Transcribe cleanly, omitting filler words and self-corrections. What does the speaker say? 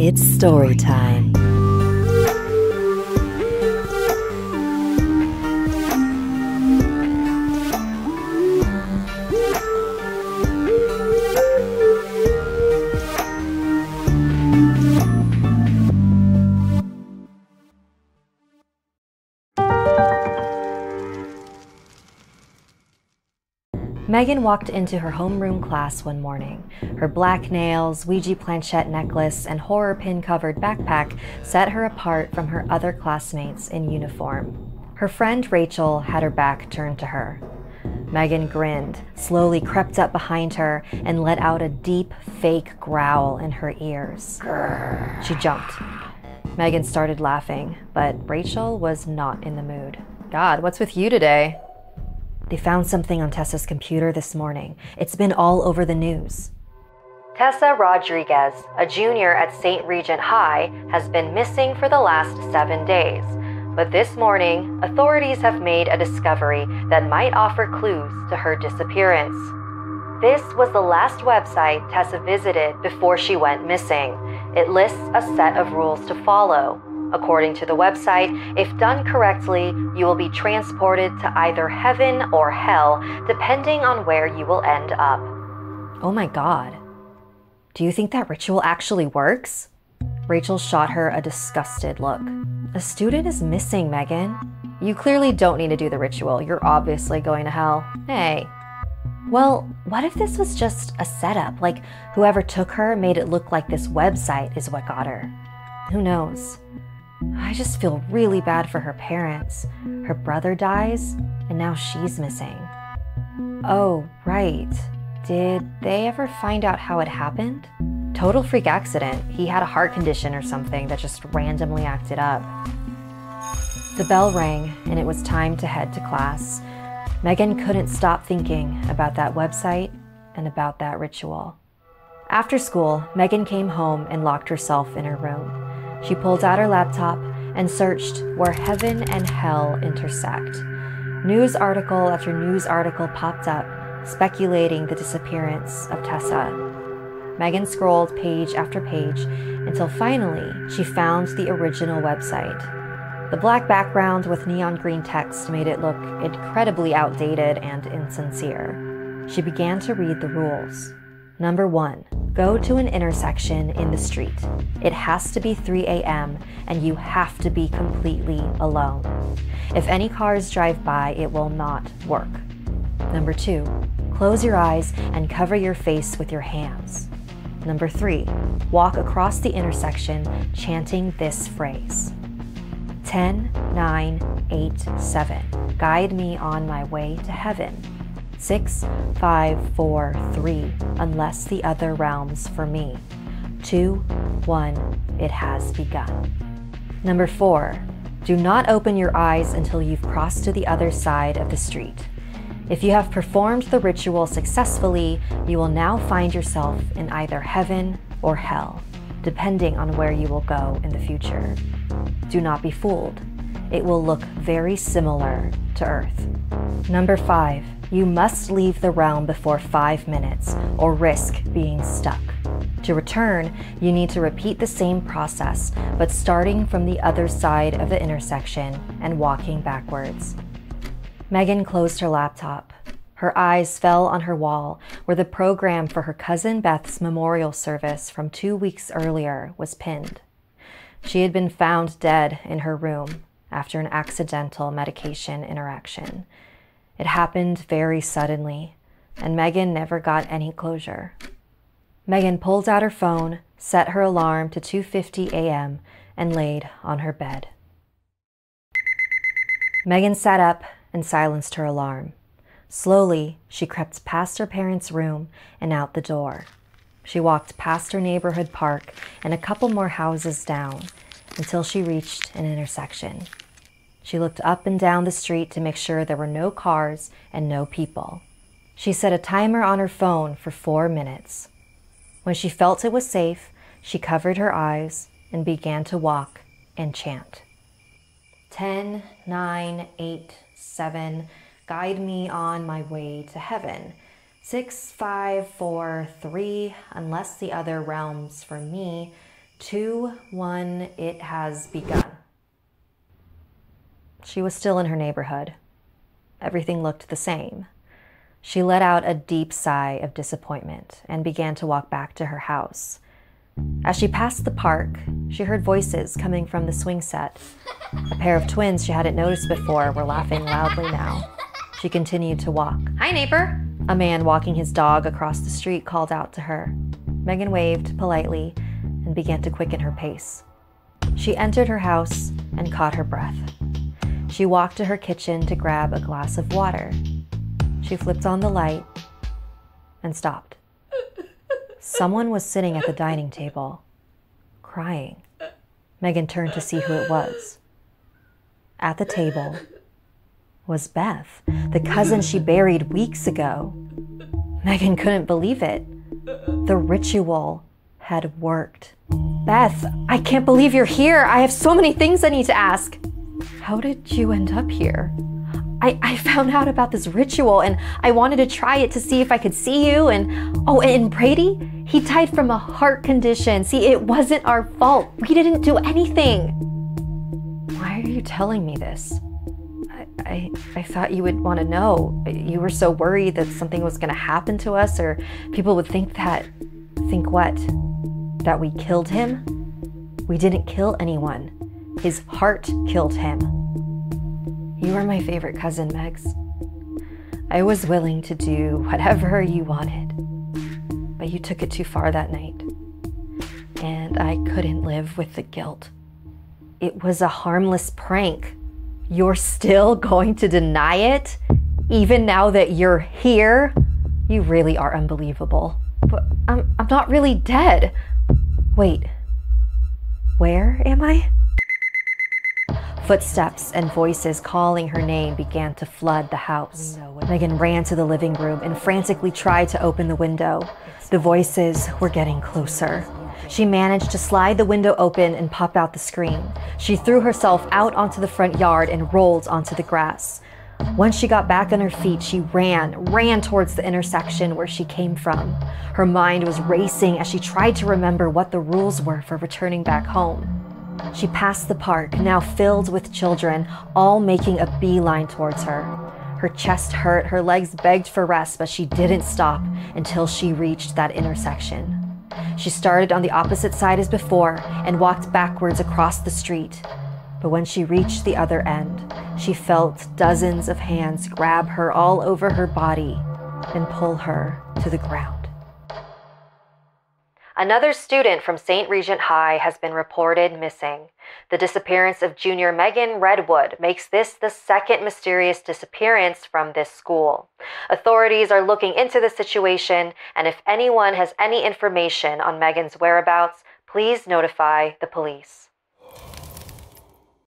It's story time. Megan walked into her homeroom class one morning. Her black nails, Ouija planchette necklace, and horror pin-covered backpack set her apart from her other classmates in uniform. Her friend Rachel had her back turned to her. Megan grinned, slowly crept up behind her, and let out a deep, fake growl in her ears. Grr. She jumped. Megan started laughing, but Rachel was not in the mood. God, what's with you today? They found something on Tessa's computer this morning. It's been all over the news. Tessa Rodriguez, a junior at St. Regent High, has been missing for the last 7 days. But this morning, authorities have made a discovery that might offer clues to her disappearance. This was the last website Tessa visited before she went missing. It lists a set of rules to follow. According to the website, if done correctly, you will be transported to either heaven or hell, depending on where you will end up. Oh my God. Do you think that ritual actually works? Rachel shot her a disgusted look. A student is missing, Megan. You clearly don't need to do the ritual. You're obviously going to hell. Hey. Well, what if this was just a setup? Like whoever took her made it look like this website is what got her. Who knows? I just feel really bad for her parents. Her brother dies, and now she's missing. Oh, right. Did they ever find out how it happened? Total freak accident. He had a heart condition or something that just randomly acted up. The bell rang, and it was time to head to class. Megan couldn't stop thinking about that website and about that ritual. After school, Megan came home and locked herself in her room. She pulled out her laptop and searched where heaven and hell intersect. News article after news article popped up, speculating the disappearance of Tessa. Megan scrolled page after page until finally she found the original website. The black background with neon green text made it look incredibly outdated and insincere. She began to read the rules. Number 1. Go to an intersection in the street. It has to be 3 a.m. and you have to be completely alone. If any cars drive by, it will not work. Number 2. Close your eyes and cover your face with your hands. Number 3. Walk across the intersection chanting this phrase. 10, 9, 8, 7. Guide me on my way to heaven. 6, 5, 4, 3, unless the other realms for me. 2, 1, it has begun. Number 4, do not open your eyes until you've crossed to the other side of the street. If you have performed the ritual successfully, you will now find yourself in either heaven or hell, depending on where you will go in the future. Do not be fooled. It will look very similar to Earth. Number 5, you must leave the realm before 5 minutes or risk being stuck. To return, you need to repeat the same process, but starting from the other side of the intersection and walking backwards. Megan closed her laptop. Her eyes fell on her wall where the program for her cousin Beth's memorial service from 2 weeks earlier was pinned. She had been found dead in her room after an accidental medication interaction. It happened very suddenly, and Megan never got any closure. Megan pulled out her phone, set her alarm to 2:50 a.m., and laid on her bed. Megan sat up and silenced her alarm. Slowly, she crept past her parents' room and out the door. She walked past her neighborhood park and a couple more houses down until she reached an intersection. She looked up and down the street to make sure there were no cars and no people. She set a timer on her phone for 4 minutes. When she felt it was safe, she covered her eyes and began to walk and chant. 10, 9, 8, 7, guide me on my way to heaven. 6, 5, 4, 3, unless the other realms for me. 2-1, it has begun. She was still in her neighborhood. Everything looked the same. She let out a deep sigh of disappointment and began to walk back to her house. As she passed the park, she heard voices coming from the swing set. A pair of twins she hadn't noticed before were laughing loudly now. She continued to walk. "Hi, neighbor!" A man walking his dog across the street called out to her. Megan waved politely and began to quicken her pace. She entered her house and caught her breath. She walked to her kitchen to grab a glass of water. She flipped on the light and stopped. Someone was sitting at the dining table, crying. Megan turned to see who it was. At the table was Beth, the cousin she buried weeks ago. Megan couldn't believe it. The ritual had worked. "Beth, I can't believe you're here. I have so many things I need to ask." "How did you end up here?" I found out about this ritual and I wanted to try it to see if I could see you. And Brady, he died from a heart condition. See, it wasn't our fault. We didn't do anything." "Why are you telling me this? I thought you would want to know. You were so worried that something was going to happen to us, or people would think that... Think what? That we killed him? We didn't kill anyone. His heart killed him." "You are my favorite cousin, Megs. I was willing to do whatever you wanted, but you took it too far that night, and I couldn't live with the guilt. It was a harmless prank. You're still going to deny it, even now that you're here? You really are unbelievable." "But I'm not really dead." "Wait, where am I?" Footsteps and voices calling her name began to flood the house. Megan ran to the living room and frantically tried to open the window. The voices were getting closer. She managed to slide the window open and pop out the screen. She threw herself out onto the front yard and rolled onto the grass. Once she got back on her feet, she ran towards the intersection where she came from. Her mind was racing as she tried to remember what the rules were for returning back home. She passed the park, now filled with children, all making a beeline towards her. Her chest hurt, her legs begged for rest, but she didn't stop until she reached that intersection. She started on the opposite side as before and walked backwards across the street. But when she reached the other end, she felt dozens of hands grab her all over her body and pull her to the ground. Another student from St. Regent High has been reported missing. The disappearance of junior Megan Redwood makes this the second mysterious disappearance from this school. Authorities are looking into the situation, and if anyone has any information on Megan's whereabouts, please notify the police.